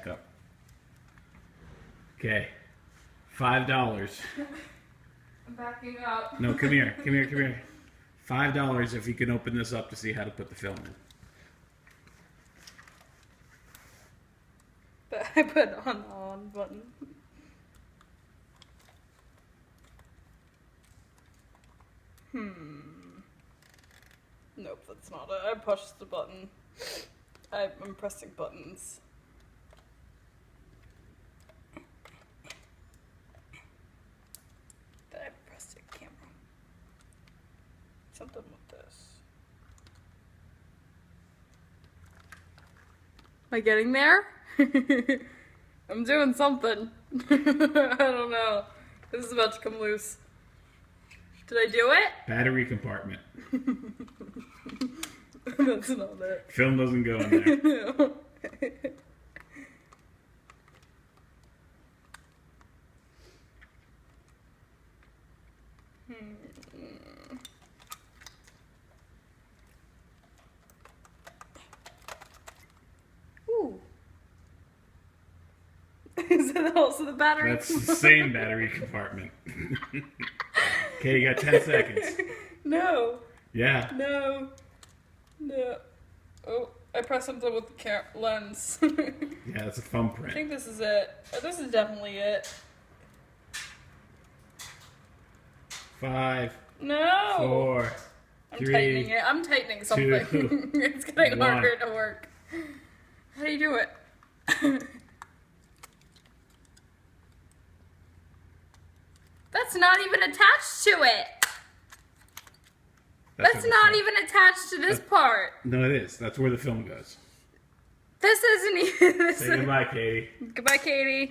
back up. Okay. $5. I'm backing up. No, come here. Come here, come here. $5 if you can open this up to see how to put the film in. But I put on the on button. Nope, that's not it. I pushed the button. I'm pressing buttons. But I pressed a camera. Something with this. Am I getting there? I'm doing something. I don't know. This is about to come loose. Did I do it? Battery compartment. That's not it. Film doesn't go in there. No. Ooh. Is that also the battery? That's the same battery compartment. Okay, you got 10 seconds. No. Yeah. No. No. Oh, I pressed something with the lens. Yeah, that's a I thumbprint. think this is it. Oh, this is definitely it. 5, No. 4, I'm 3. tightening it. I'm tightening something. 2, It's getting 1. harder to work. How do you do it? That's not even attached to it. That's not even attached to this part. No, it is. That's where the film goes. This isn't even. Say goodbye, Katie. Goodbye, Katie.